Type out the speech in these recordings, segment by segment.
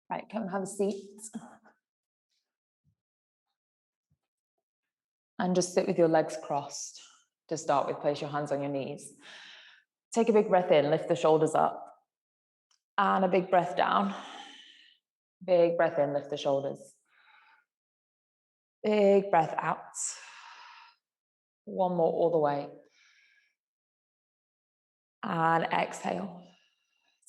Right, come and have a seat. And just sit with your legs crossed. To start with, place your hands on your knees. Take a big breath in, lift the shoulders up. And a big breath down. Big breath in, lift the shoulders. Big breath out. One more all the way. And exhale.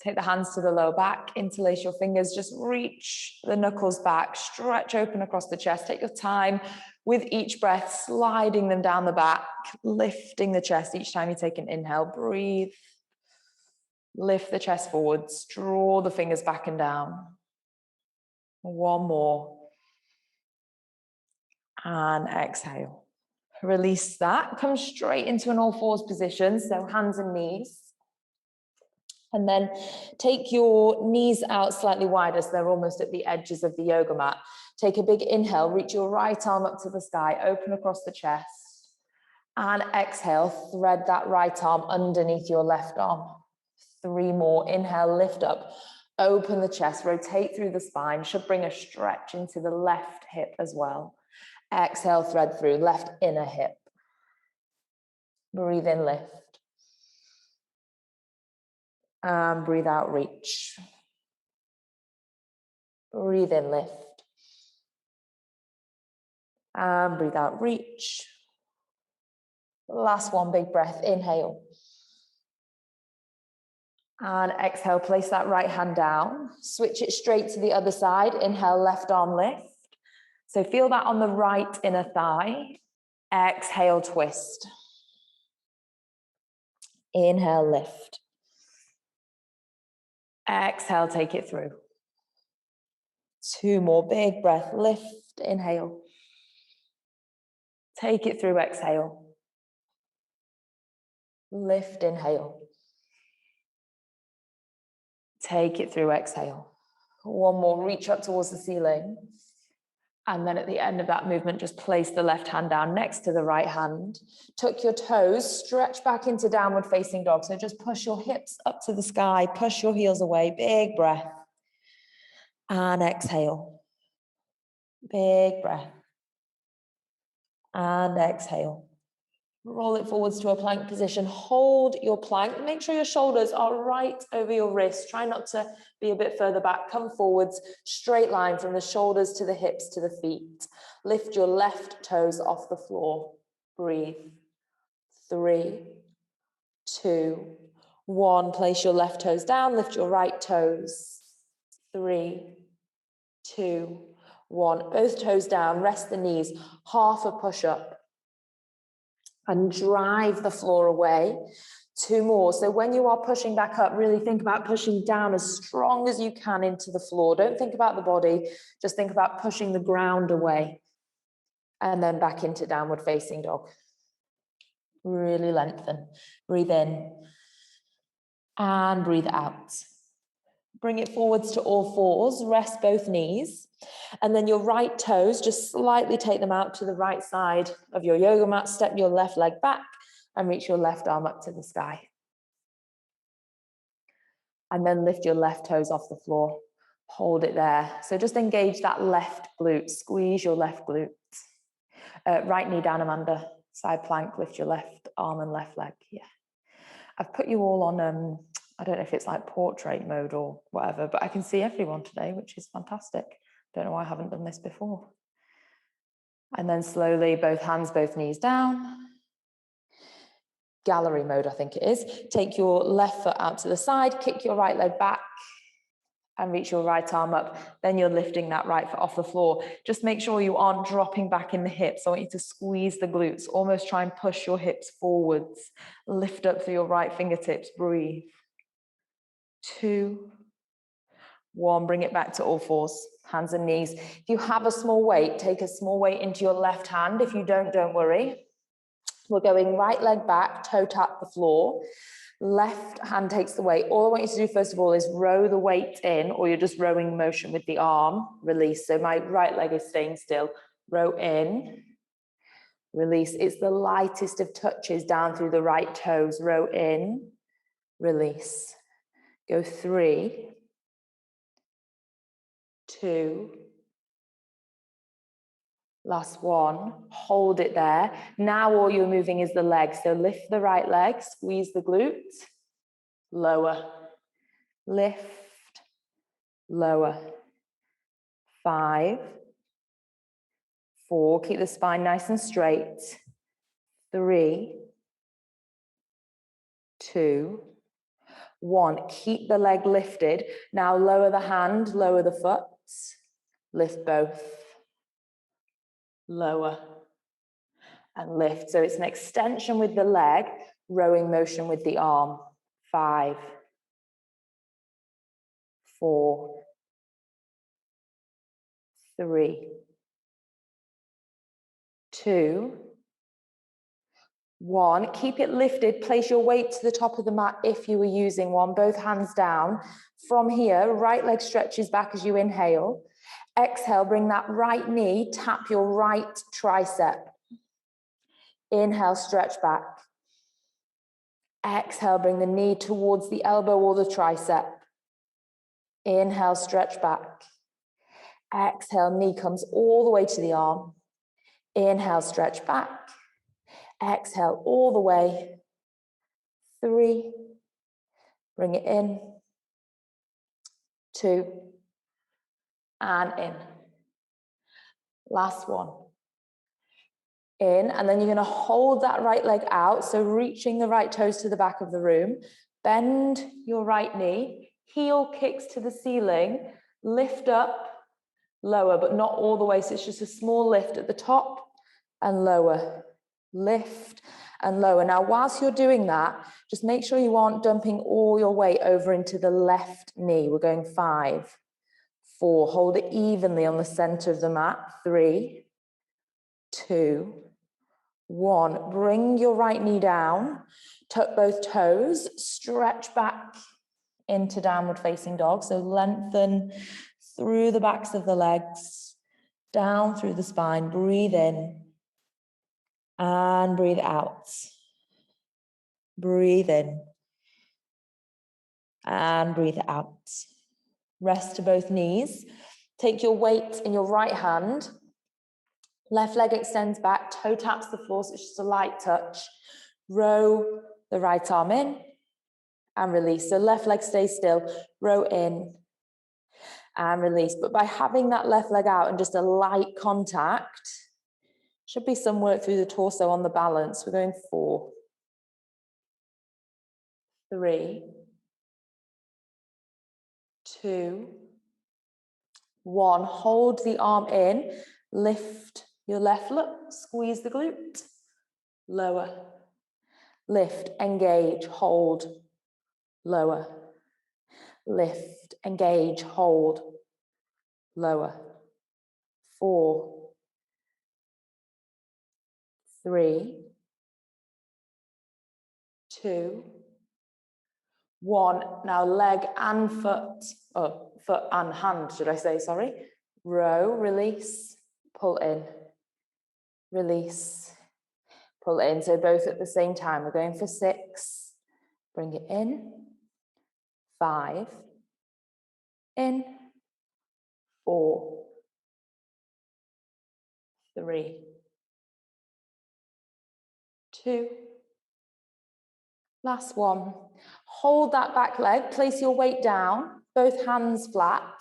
Take the hands to the lower back, interlace your fingers, just reach the knuckles back, stretch open across the chest. Take your time with each breath, sliding them down the back, lifting the chest each time you take an inhale. Breathe. Lift the chest forwards, draw the fingers back and down. One more. And exhale. Release that. Come straight into an all fours position, so hands and knees. And then take your knees out slightly wider so they're almost at the edges of the yoga mat. Take a big inhale, reach your right arm up to the sky, open across the chest. And exhale, thread that right arm underneath your left arm. 3 more. Inhale, lift up, open the chest, rotate through the spine. Should bring a stretch into the left hip as well. Exhale, thread through, left inner hip. Breathe in, lift. And breathe out, reach. Breathe in, lift. And breathe out, reach. Last one, big breath, inhale. And exhale, place that right hand down. Switch it straight to the other side. Inhale, left arm lift. So feel that on the right inner thigh. Exhale, twist. Inhale, lift. Exhale, take it through. 2 more, big breath, lift, inhale. Take it through, exhale. Lift, inhale. Take it through, exhale. 1 more, reach up towards the ceiling. And then at the end of that movement, just place the left hand down next to the right hand. Tuck your toes, stretch back into downward facing dog. So just push your hips up to the sky, push your heels away, big breath. And exhale. Big breath. And exhale. Roll it forwards to a plank position. Hold your plank. Make sure your shoulders are right over your wrists. Try not to be a bit further back. Come forwards, straight line from the shoulders to the hips to the feet. Lift your left toes off the floor. Breathe. 3, 2, 1. Place your left toes down. Lift your right toes. 3, 2, 1. Both toes down. Rest the knees. Half a push-up. And drive the floor away. 2 more. So when you are pushing back up, really think about pushing down as strong as you can into the floor. Don't think about the body. Just think about pushing the ground away. And then back into downward facing dog. Really lengthen. Breathe in. And breathe out. Bring it forwards to all fours. Rest both knees. And then your right toes, just slightly take them out to the right side of your yoga mat. Step your left leg back and reach your left arm up to the sky. And then lift your left toes off the floor. Hold it there. So just engage that left glute. Squeeze your left glute. Right knee down, Amanda. Side plank. Lift your left arm and left leg. Yeah. I've put you all on, I don't know if it's like portrait mode or whatever, but I can see everyone today, which is fantastic. Don't know why I haven't done this before. And then slowly, both hands, both knees down. Gallery mode, I think it is. Take your left foot out to the side, kick your right leg back and reach your right arm up. Then you're lifting that right foot off the floor. Just make sure you aren't dropping back in the hips. I want you to squeeze the glutes, almost try and push your hips forwards. Lift up through your right fingertips, breathe. 2, 1, bring it back to all fours, hands and knees. If you have a small weight, take a small weight into your left hand. If you don't worry. We're going right leg back, toe tap the floor. Left hand takes the weight. All I want you to do first of all is row the weight in, or you're just rowing motion with the arm. Release. So my right leg is staying still. Row in. Release. It's the lightest of touches down through the right toes. Row in. Release. Go 3, 2. Last one, hold it there. Now all you're moving is the legs. So lift the right leg, squeeze the glute, lower, lift, lower. 5, 4, keep the spine nice and straight. 3, 2, 1. Keep the leg lifted. Now lower the hand, lower the foot. Lift both. Lower. And lift. So it's an extension with the leg, rowing motion with the arm. 5, 4, 3, 2, 1. Keep it lifted. Place your weight to the top of the mat if you were using one. Both hands down. From here, right leg stretches back as you inhale. Exhale, bring that right knee, tap your right tricep. Inhale, stretch back. Exhale, bring the knee towards the elbow or the tricep. Inhale, stretch back. Exhale, knee comes all the way to the arm. Inhale, stretch back. Exhale, all the way. 3. Bring it in. 2. And in. Last one. In, and then you're going to hold that right leg out, so reaching the right toes to the back of the room. Bend your right knee, heel kicks to the ceiling, lift up, lower, but not all the way, so it's just a small lift at the top and lower. Lift and lower. Now, whilst you're doing that, just make sure you aren't dumping all your weight over into the left knee. We're going 5, 4, hold it evenly on the center of the mat. 3, 2, 1. Bring your right knee down, tuck both toes, stretch back into downward facing dog. So lengthen through the backs of the legs, down through the spine. Breathe in and breathe out. Breathe in and breathe out. Rest to both knees. Take your weight in your right hand. Left leg extends back, toe taps the floor, so it's just a light touch. Row the right arm in and release. So left leg stays still, row in and release. But by having that left leg out and just a light contact, should be some work through the torso on the balance. We're going 4, 3, 2, 1. Hold the arm in, lift your left foot, squeeze the glute, lower, lift, engage, hold, lower, lift, engage, hold, lower. 4, 3, 2, 1. Now leg and foot, foot and hand, should I say, sorry. Row, release, pull in, release, pull in. So both at the same time. We're going for 6. Bring it in. 5. In. 4. 3. 2. Last one. Hold that back leg. Place your weight down. Both hands flat.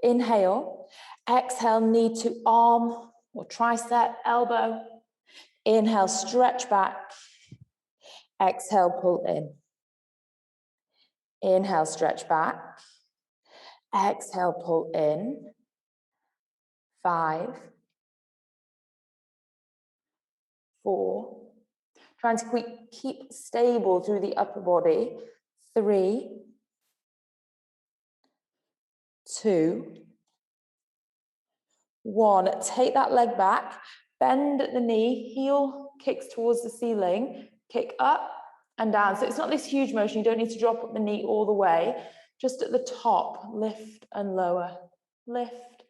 Inhale. Exhale, knee to arm or tricep, elbow. Inhale, stretch back. Exhale, pull in. Inhale, stretch back. Exhale, pull in. 5, 4. Trying to keep stable through the upper body. 3, 2, 1. Take that leg back. Bend at the knee. Heel kicks towards the ceiling. Kick up and down. So it's not this huge motion. You don't need to drop up the knee all the way. Just at the top, lift and lower. Lift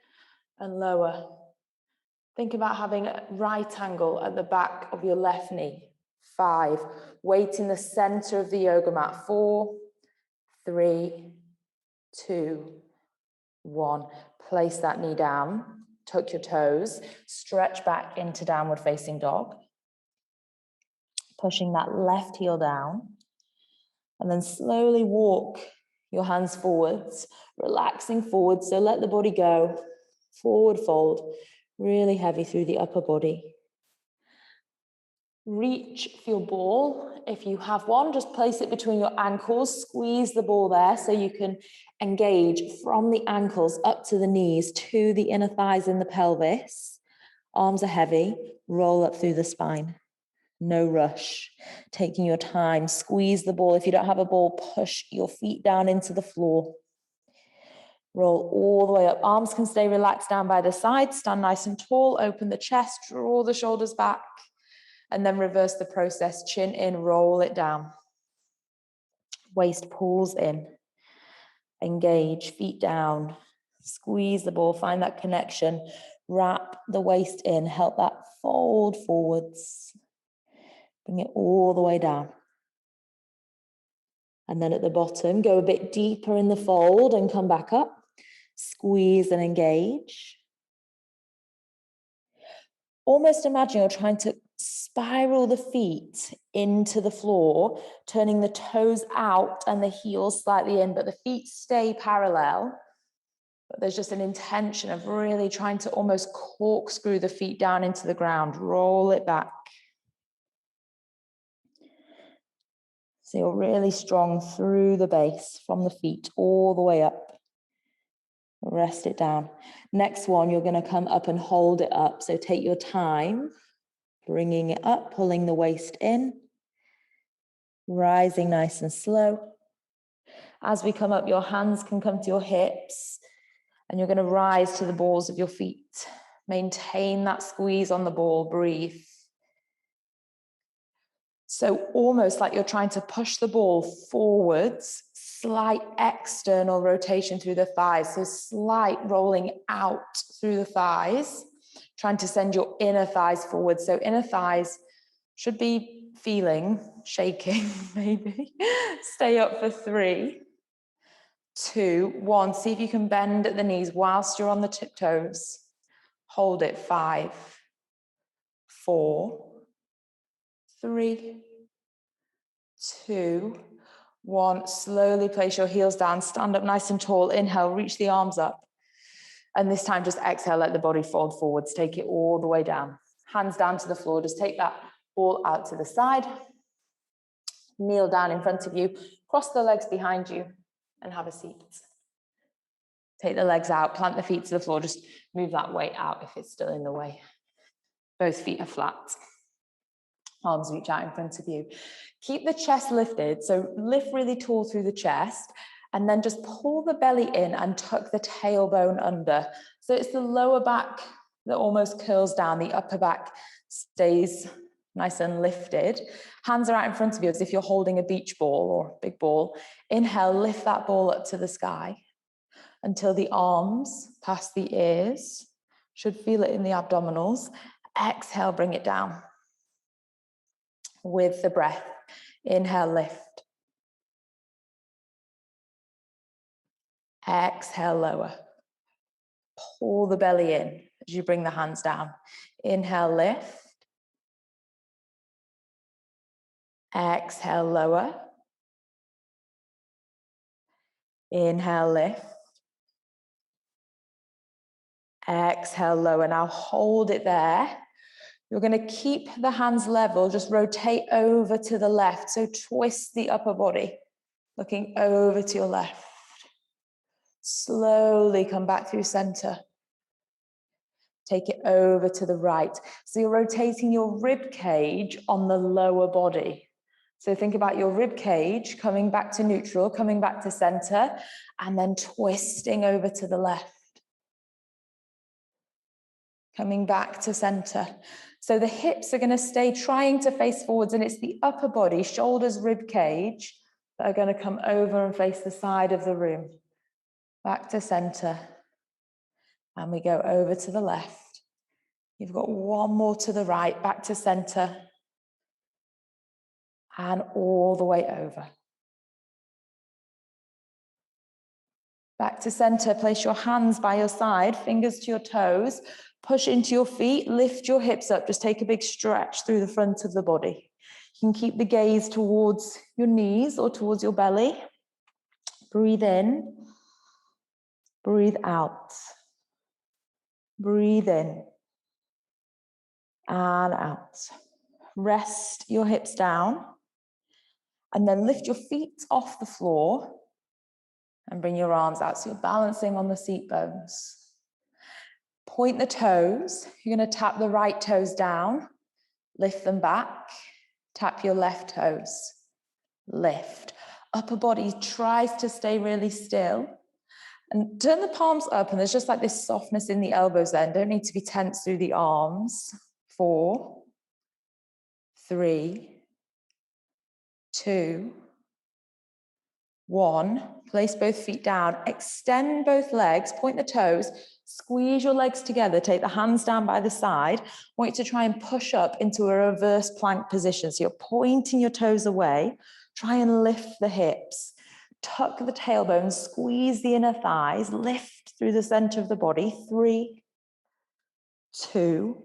and lower. Think about having a right angle at the back of your left knee. 5. Weight in the center of the yoga mat. 4, 3, 2, 1. Place that knee down, tuck your toes, stretch back into downward facing dog. Pushing that left heel down. And then slowly walk your hands forwards, relaxing forwards. So let the body go. Forward fold, really heavy through the upper body. Reach for your ball. If you have one, just place it between your ankles. Squeeze the ball there so you can engage from the ankles up to the knees to the inner thighs in the pelvis. Arms are heavy. Roll up through the spine. No rush. Taking your time. Squeeze the ball. If you don't have a ball, push your feet down into the floor. Roll all the way up. Arms can stay relaxed down by the side. Stand nice and tall. Open the chest. Draw the shoulders back. And then reverse the process. Chin in. Roll it down. Waist pulls in. Engage. Feet down. Squeeze the ball. Find that connection. Wrap the waist in. Help that fold forwards. Bring it all the way down. And then at the bottom, go a bit deeper in the fold and come back up. Squeeze and engage. Almost imagine you're trying to spiral the feet into the floor, turning the toes out and the heels slightly in, but the feet stay parallel. But there's just an intention of really trying to almost corkscrew the feet down into the ground. Roll it back. So you're really strong through the base, from the feet all the way up. Rest it down. Next one, you're going to come up and hold it up. So take your time, bringing it up, pulling the waist in, rising nice and slow. As we come up, your hands can come to your hips, and you're going to rise to the balls of your feet. Maintain that squeeze on the ball. Breathe. So almost like you're trying to push the ball forwards, slight external rotation through the thighs. So slight rolling out through the thighs, trying to send your inner thighs forward. So inner thighs should be feeling, shaking maybe. Stay up for 3, 2, 1. See if you can bend at the knees whilst you're on the tiptoes. Hold it. 5, 4, 3, 2, 1. Slowly place your heels down. Stand up nice and tall. Inhale, reach the arms up. And this time just exhale, let the body fold forwards. Take it all the way down. Hands down to the floor. Just take that ball out to the side. Kneel down in front of you. Cross the legs behind you and have a seat. Take the legs out. Plant the feet to the floor. Just move that weight out if it's still in the way. Both feet are flat. Arms reach out in front of you. Keep the chest lifted. So lift really tall through the chest, and then just pull the belly in and tuck the tailbone under. So it's the lower back that almost curls down. The upper back stays nice and lifted. Hands are out in front of you as if you're holding a beach ball or big ball. Inhale, lift that ball up to the sky until the arms past the ears. Should feel it in the abdominals. Exhale, bring it down. With the breath, inhale, lift. Exhale, lower. Pull the belly in as you bring the hands down. Inhale, lift. Exhale, lower. Inhale, lift. Exhale, lower. Now hold it there. You're going to keep the hands level, just rotate over to the left. So twist the upper body, looking over to your left. Slowly come back through center. Take it over to the right. So you're rotating your rib cage on the lower body. So think about your rib cage coming back to neutral, coming back to center, and then twisting over to the left. Coming back to center. So the hips are going to stay trying to face forwards, and it's the upper body, shoulders, rib cage, that are going to come over and face the side of the room. Back to center. And we go over to the left. You've got one more to the right, back to center. And all the way over. Back to center, place your hands by your side, fingers to your toes, push into your feet, lift your hips up, just take a big stretch through the front of the body. You can keep the gaze towards your knees or towards your belly. Breathe in, breathe out. Breathe in and out. Rest your hips down and then lift your feet off the floor and bring your arms out. So you're balancing on the seat bones. Point the toes. You're going to tap the right toes down, lift them back, tap your left toes, lift. Upper body tries to stay really still. And turn the palms up, and there's just like this softness in the elbows then. Don't need to be tense through the arms. 4, 3, 2, 1. Place both feet down. Extend both legs, point the toes, squeeze your legs together, take the hands down by the side. I want you to try and push up into a reverse plank position. So you're pointing your toes away. Try and lift the hips. Tuck the tailbone, squeeze the inner thighs, lift through the center of the body. 3, 2,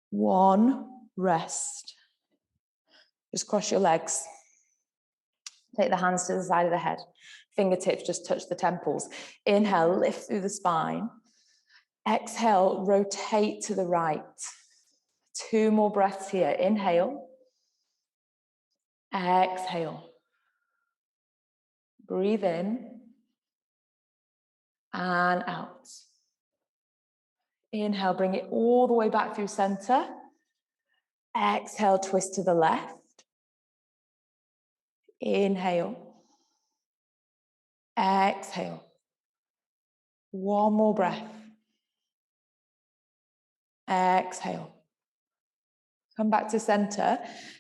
1. Rest. Just cross your legs. Take the hands to the side of the head. Fingertips just touch the temples. Inhale, lift through the spine. Exhale, rotate to the right. 2 more breaths here. Inhale. Exhale. Breathe in and out. Inhale, bring it all the way back through center. Exhale, twist to the left. Inhale. Exhale. 1 more breath. Exhale. Come back to center.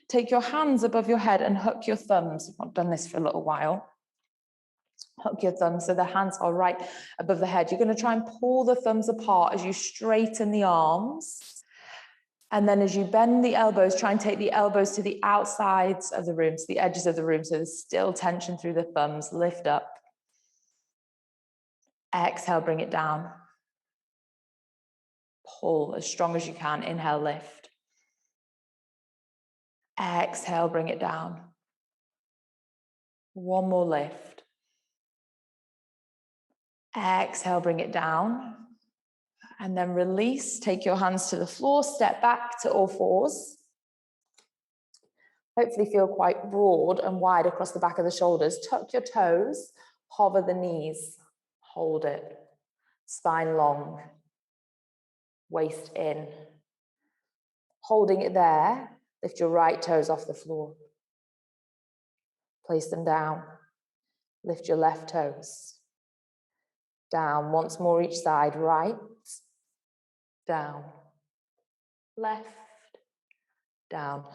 Take your hands above your head and hook your thumbs. I've not done this for a little while. Hook your thumbs so the hands are right above the head. You're going to try and pull the thumbs apart as you straighten the arms. And then as you bend the elbows, try and take the elbows to the outsides of the room, to the edges of the room, so there's still tension through the thumbs. Lift up. Exhale, bring it down. Pull as strong as you can. Inhale, lift. Exhale, bring it down. 1 more lift. Exhale, bring it down. And then release. Take your hands to the floor. Step back to all fours. Hopefully feel quite broad and wide across the back of the shoulders. Tuck your toes. Hover the knees. Hold it. Spine long. Waist in. Holding it there. Lift your right toes off the floor. Place them down. Lift your left toes. Down. Once more each side. Right. Down. Left. Down.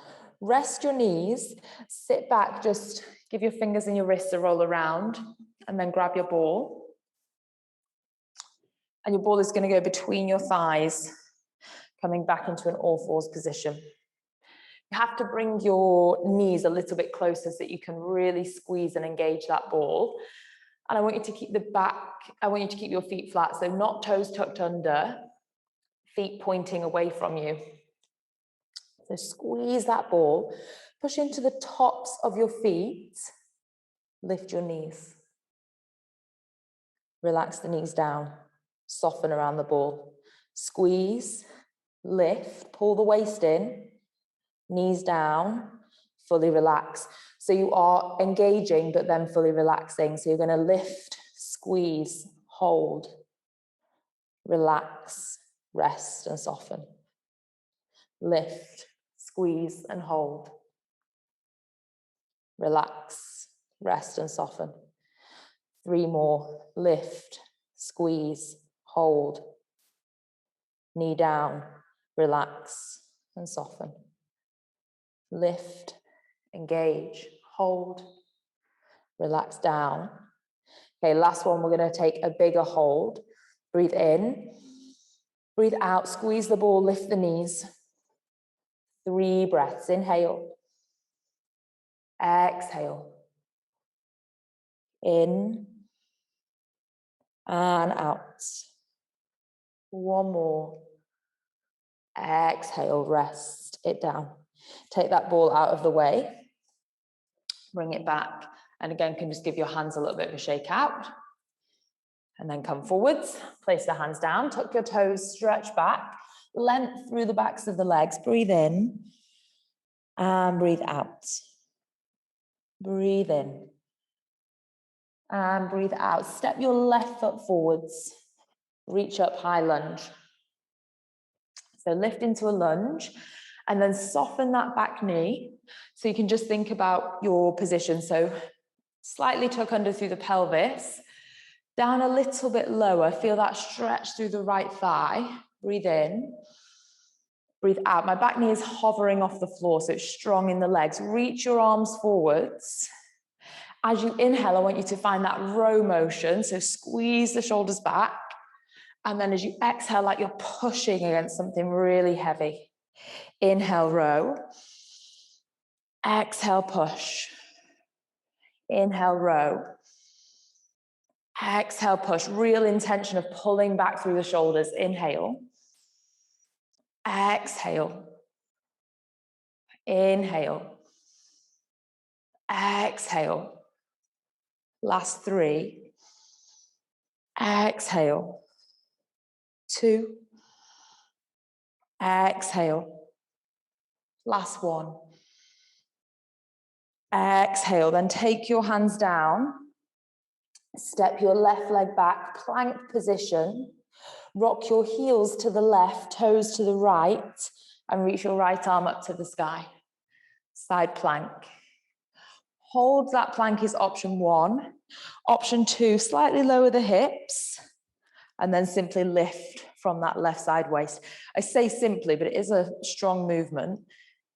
Rest your knees. Sit back. Just give your fingers and your wrists a roll around. And then grab your ball. And your ball is going to go between your thighs, coming back into an all fours position. You have to bring your knees a little bit closer so that you can really squeeze and engage that ball. And I want you to keep your feet flat, so not toes tucked under, feet pointing away from you. So squeeze that ball, push into the tops of your feet, lift your knees. Relax the knees down, soften around the ball. Squeeze, lift, pull the waist in, knees down, fully relax. So you are engaging, but then fully relaxing. So you're going to lift, squeeze, hold, relax, rest and soften. Lift, squeeze and hold. Relax, rest and soften. 3 more. Lift, squeeze, hold. Knee down, relax and soften. Lift, engage, hold, relax down. Okay, last one, we're going to take a bigger hold. Breathe in, breathe out, squeeze the ball, lift the knees. 3 breaths. Inhale, exhale, in and out. One more. Exhale, rest it down. Take that ball out of the way. Bring it back. And again, can just give your hands a little bit of a shake out. And then come forwards. Place the hands down. Tuck your toes, stretch back. Length through the backs of the legs. Breathe in. And breathe out. Breathe in. And breathe out. Step your left foot forwards. Reach up, high lunge. So lift into a lunge and then soften that back knee. So you can just think about your position. So slightly tuck under through the pelvis, down a little bit lower. Feel that stretch through the right thigh. Breathe in, breathe out. My back knee is hovering off the floor, so it's strong in the legs. Reach your arms forwards. As you inhale, I want you to find that row motion. So squeeze the shoulders back. And then as you exhale, like you're pushing against something really heavy. Inhale, row. Exhale, push. Inhale, row. Exhale, push. Real intention of pulling back through the shoulders. Inhale. Exhale. Inhale. Exhale. Last three. Exhale. 2. Exhale. Last one. Exhale. Then take your hands down. Step your left leg back, plank position. Rock your heels to the left, toes to the right, and reach your right arm up to the sky. Side plank. Hold that plank is option 1. Option 2, slightly lower the hips, and then simply lift from that left side waist. I say simply, but it is a strong movement.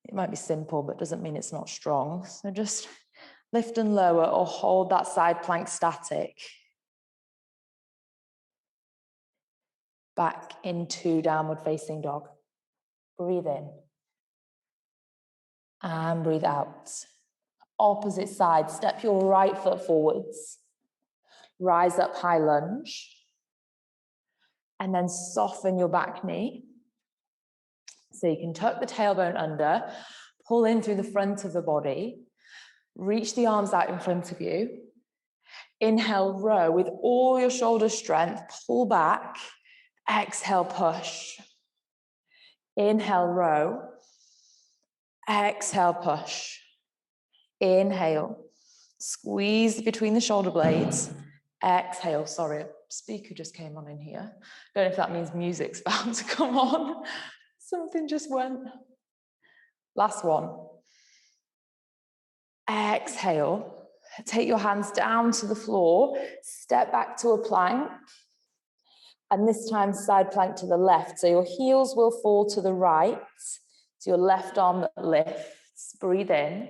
It might be simple, but doesn't mean it's not strong. So just lift and lower or hold that side plank static. Back into downward facing dog. Breathe in. And breathe out. Opposite side, step your right foot forwards. Rise up, high lunge. And then soften your back knee. So you can tuck the tailbone under, pull in through the front of the body, reach the arms out in front of you. Inhale, row with all your shoulder strength, pull back. Exhale, push. Inhale, row. Exhale, push. Inhale. Squeeze between the shoulder blades. Exhale. Sorry, a speaker just came on in here. Don't know if that means music's about to come on. Something just went. Last one. Exhale. Take your hands down to the floor. Step back to a plank. And this time side plank to the left. So your heels will fall to the right. So your left arm that lifts. Breathe in.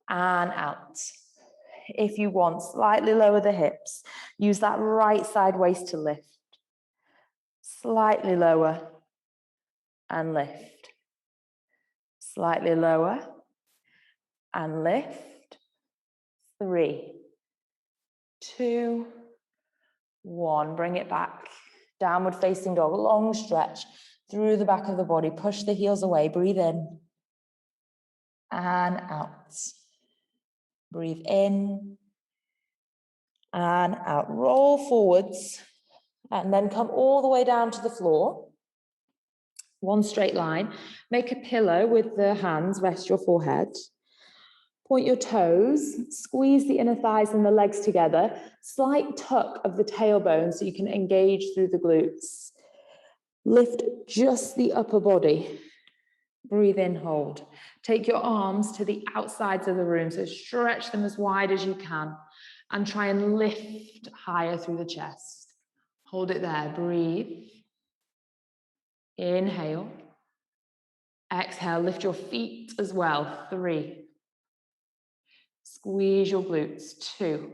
And out. If you want, slightly lower the hips. Use that right side waist to lift. Slightly lower and lift. Slightly lower and lift. 3, 2, 1. Bring it back. Downward facing dog. Long stretch through the back of the body. Push the heels away. Breathe in and out. Breathe in and out. Roll forwards and then come all the way down to the floor. One straight line. Make a pillow with the hands. Rest your forehead. Point your toes. Squeeze the inner thighs and the legs together. Slight tuck of the tailbone so you can engage through the glutes. Lift just the upper body. Breathe in, hold. Take your arms to the outsides of the room, so stretch them as wide as you can and try and lift higher through the chest. Hold it there, breathe. Inhale. Exhale, lift your feet as well. 3. Squeeze your glutes. 2.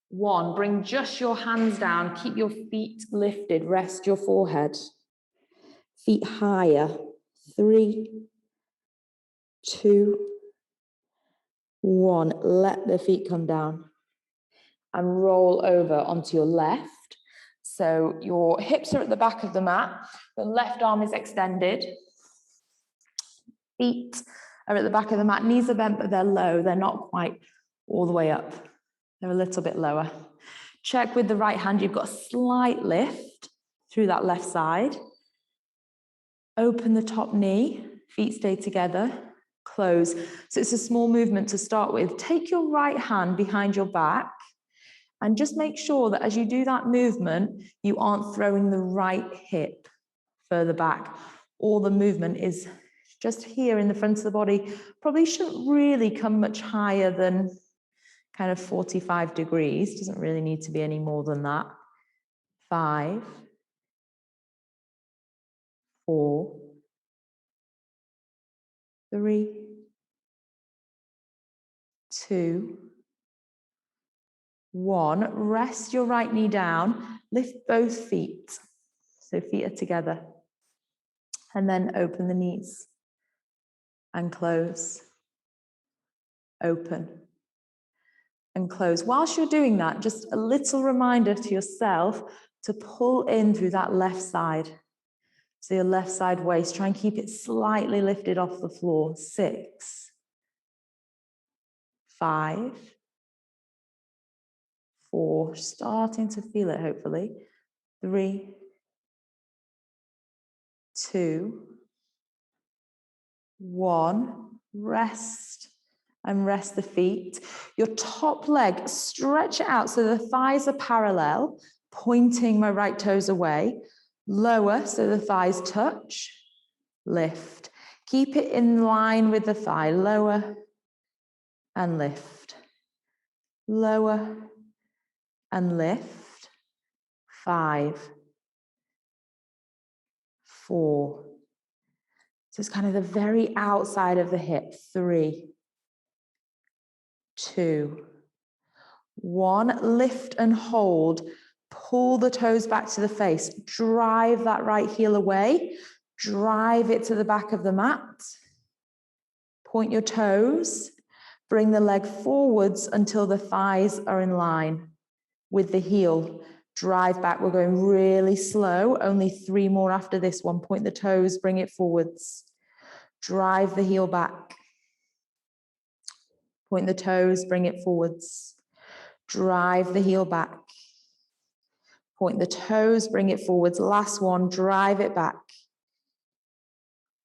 1. Bring just your hands down. Keep your feet lifted. Rest your forehead. Feet higher. 3, 2, 1. Let the feet come down. and roll over onto your left. So your hips are at the back of the mat, the left arm is extended, feet are at the back of the mat, knees are bent, but they're low, they're not quite all the way up, they're a little bit lower. Check with the right hand, you've got a slight lift through that left side. Open the top knee, feet stay together, close. So it's a small movement to start with. Take your right hand behind your back and just make sure that as you do that movement, you aren't throwing the right hip further back. All the movement is just here in the front of the body. Probably shouldn't really come much higher than kind of 45 degrees. Doesn't really need to be any more than that. 5, 4, 3, 2, 1. Rest your right knee down. Lift both feet. So feet are together. And then open the knees. And close. Open. And close. Whilst you're doing that, just a little reminder to yourself to pull in through that left side. So your left side waist, try and keep it slightly lifted off the floor. 6, 5, 4, starting to feel it hopefully. 3, 2, 1. Rest and rest the feet. Your top leg, stretch it out so the thighs are parallel, pointing my right toes away. Lower so the thighs touch. Lift. Keep it in line with the thigh. Lower and lift. Lower and lift. 5, 4. So it's kind of the very outside of the hip. 3, 2, 1. Lift and hold. Pull the toes back to the face. Drive that right heel away. Drive it to the back of the mat. Point your toes. Bring the leg forwards until the thighs are in line with the heel. Drive back. We're going really slow. Only 3 more after this one. Point the toes. Bring it forwards. Drive the heel back. Point the toes. Bring it forwards. Drive the heel back. Point the toes, bring it forwards. Last one, drive it back.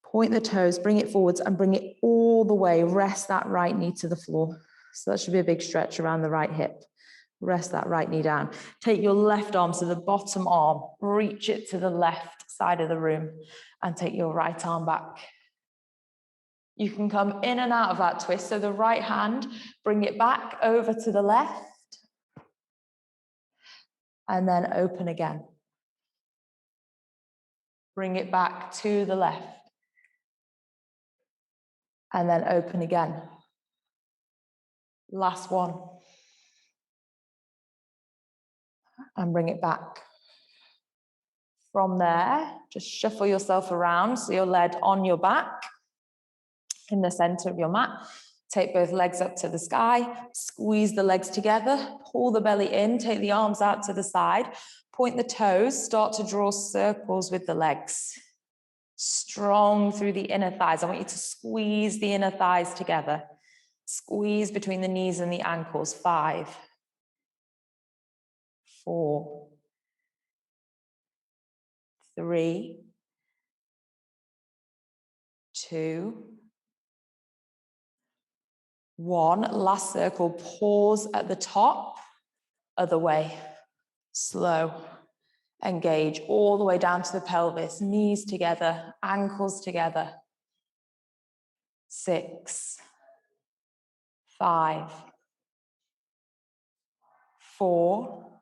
Point the toes, bring it forwards and bring it all the way. Rest that right knee to the floor. So that should be a big stretch around the right hip. Rest that right knee down. Take your left arm, so the bottom arm, reach it to the left side of the room and take your right arm back. You can come in and out of that twist. So the right hand, bring it back over to the left. And then open again. Bring it back to the left. And then open again. Last one. And bring it back. From there, just shuffle yourself around so you're led on your back in the center of your mat. Take both legs up to the sky, squeeze the legs together, pull the belly in, take the arms out to the side, point the toes, start to draw circles with the legs. Strong through the inner thighs. I want you to squeeze the inner thighs together. Squeeze between the knees and the ankles. 5, 4, 3, 2, 1. Last circle. Pause at the top. Other way. Slow. Engage all the way down to the pelvis. Knees together. Ankles together. 6, 5, 4,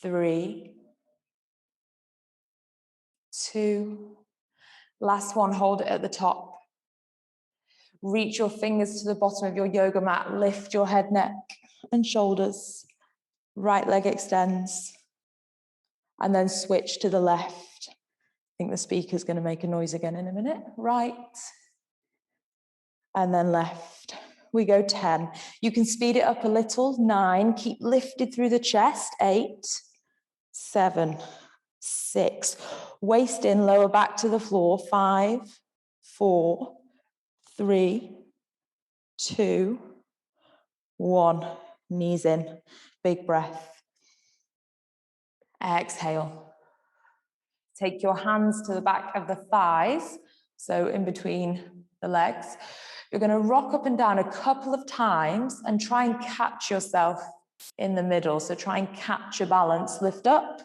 3, 2. Last one. Hold it at the top. Reach your fingers to the bottom of your yoga mat. Lift your head, neck, and shoulders. Right leg extends. And then switch to the left. I think the speaker's going to make a noise again in a minute. Right. And then left. We go 10. You can speed it up a little. 9. Keep lifted through the chest. 8, 7, 6. Waist in, lower back to the floor. 5, 4, 3, 2, 1. Knees in. Big breath. Exhale. Take your hands to the back of the thighs, so in between the legs. You're going to rock up and down a couple of times and try and catch yourself in the middle. So try and catch your balance. Lift up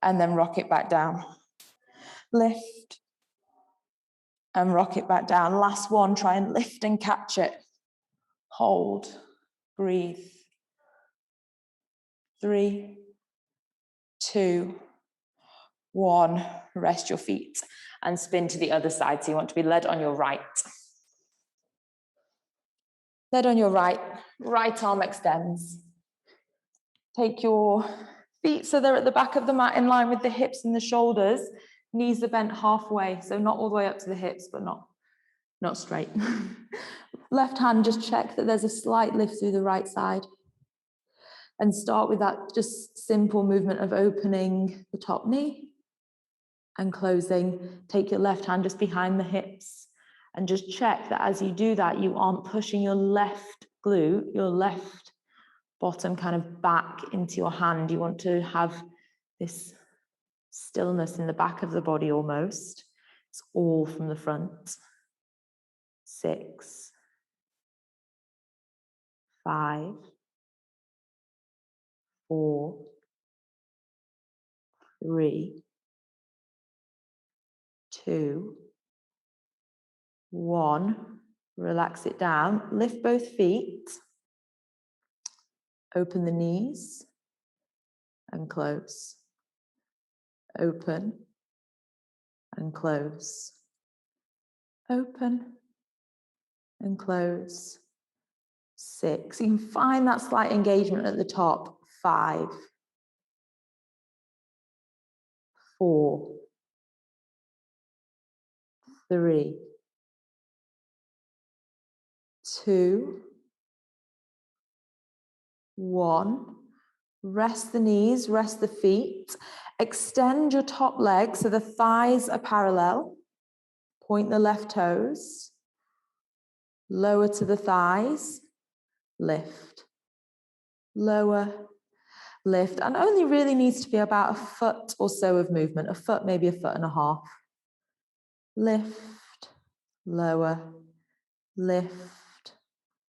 and then rock it back down. Lift and rock it back down. Last one, try and lift and catch it. Hold, breathe. 3, 2, 1. Rest your feet and spin to the other side. So you want to be led on your right. Led on your right. Right arm extends. Take your feet so they're at the back of the mat in line with the hips and the shoulders. Knees are bent halfway, so not all the way up to the hips, but not straight. Left hand, just check that there's a slight lift through the right side. And start with that just simple movement of opening the top knee and closing. Take your left hand just behind the hips and just check that as you do that, you aren't pushing your left glute, your left bottom kind of back into your hand. You want to have this stillness in the back of the body almost. It's all from the front. 6, 5, 4, 3, 2, 1. Relax it down. Lift both feet. Open the knees and close. Open and close. Open and close. 6. You can find that slight engagement at the top. 5, 4, 3, 2, 1. Rest the knees, rest the feet. Extend your top leg so the thighs are parallel. Point the left toes. Lower to the thighs. Lift. Lower. Lift. And only really needs to be about a foot or so of movement. A foot, maybe a foot and a half. Lift. Lower. Lift.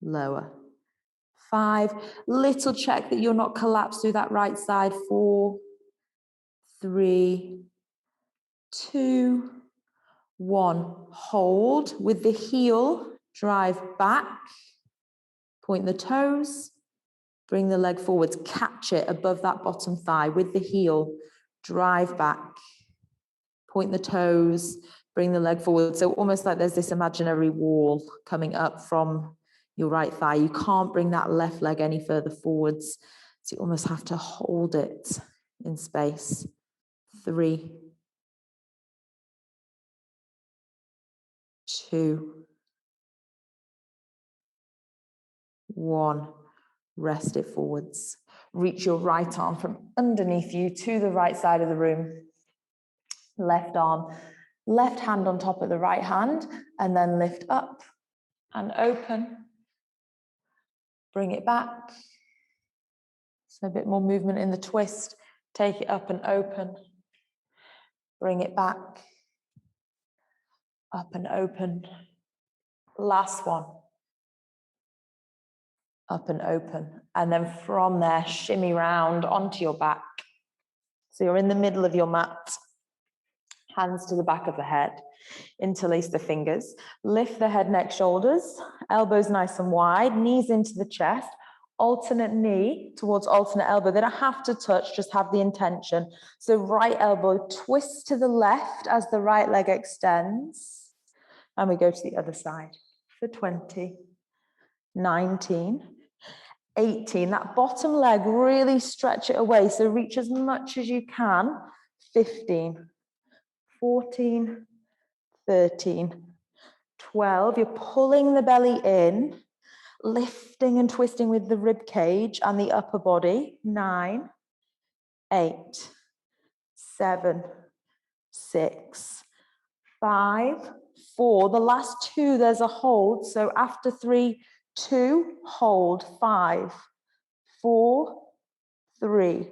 Lower. 5. Little check that you're not collapsed through that right side. 4, 3, 2, 1. Hold with the heel, drive back, point the toes, bring the leg forwards, catch it above that bottom thigh with the heel, drive back, point the toes, bring the leg forward. So almost like there's this imaginary wall coming up from your right thigh. You can't bring that left leg any further forwards. So you almost have to hold it in space. 3, 2, 1. Rest it forwards. Reach your right arm from underneath you to the right side of the room. Left arm, left hand on top of the right hand, and then lift up and open. Bring it back. So a bit more movement in the twist. Take it up and open. Bring it back. Up and open. Last one. Up and open. And then from there, shimmy round onto your back. So you're in the middle of your mat. Hands to the back of the head. Interlace the fingers. Lift the head, neck, shoulders. Elbows nice and wide. Knees into the chest. Alternate knee towards alternate elbow. They don't have to touch, just have the intention. So right elbow twists to the left as the right leg extends. And we go to the other side for 20, 19, 18. That bottom leg, really stretch it away. So reach as much as you can. 15, 14, 13, 12. You're pulling the belly in. lifting and twisting with the rib cage and the upper body. 9, 8, 7, 6, 5, 4. The last 2, there's a hold. So after 3, 2, hold. 5, 4, 3,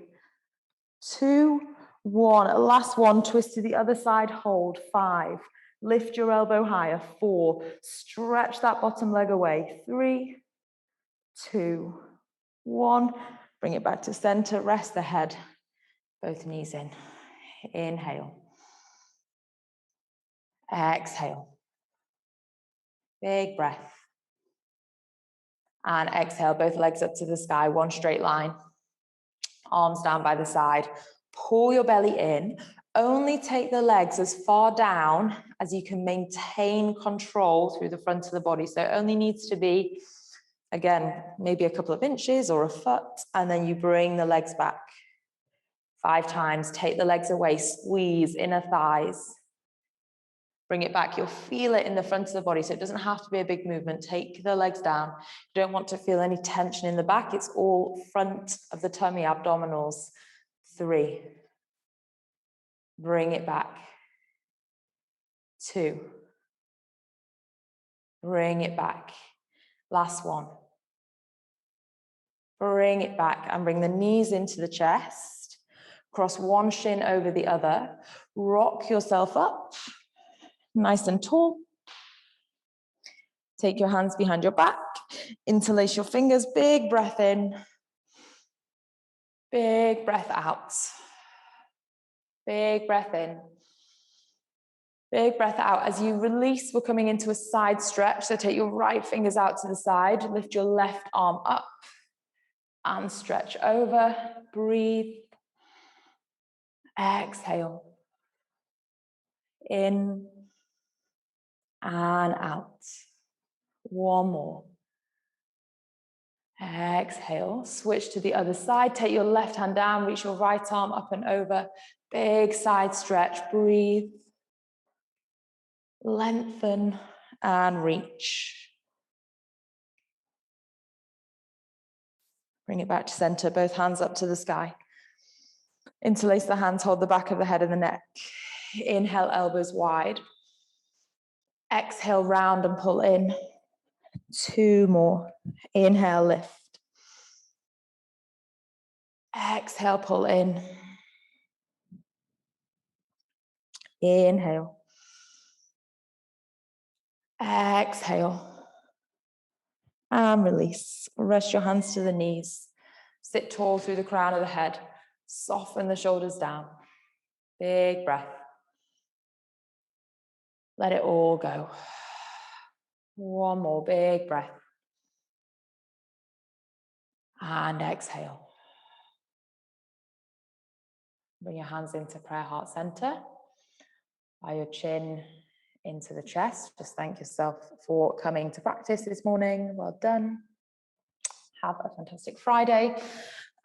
2, 1. Last one, twist to the other side, hold. 5. Lift your elbow higher. 4. Stretch that bottom leg away. 3, 2, 1. Bring it back to center. Rest the head. Both knees in. Inhale. Exhale. Big breath. And exhale, both legs up to the sky, one straight line. Arms down by the side. Pull your belly in. Only take the legs as far down as you can maintain control through the front of the body. So it only needs to be, again, maybe a couple of inches or a foot, and then you bring the legs back. 5 times, take the legs away, squeeze inner thighs. Bring it back, you'll feel it in the front of the body, so it doesn't have to be a big movement. Take the legs down. You don't want to feel any tension in the back, it's all front of the tummy, abdominals. 3. Bring it back. 2. Bring it back. Last one. Bring it back and bring the knees into the chest. Cross one shin over the other. Rock yourself up, nice and tall. Take your hands behind your back. Interlace your fingers. Big breath in. Big breath out. Big breath in. Big breath out. As you release, we're coming into a side stretch. So take your right fingers out to the side. Lift your left arm up and stretch over. Breathe. Exhale. In and out. One more. Exhale. Switch to the other side. Take your left hand down. Reach your right arm up and over. Big side stretch. Breathe. Lengthen and reach. Bring it back to center. Both hands up to the sky. Interlace the hands. Hold the back of the head and the neck. Inhale, elbows wide. Exhale, round and pull in. 2 more. Inhale, lift. Exhale, pull in. Inhale. Exhale. And release. Rest your hands to the knees. Sit tall through the crown of the head. Soften the shoulders down. Big breath. Let it all go. One more big breath. And exhale. Bring your hands into prayer heart center. Bow your chin into the chest. Just thank yourself for coming to practice this morning. Well done. Have a fantastic Friday.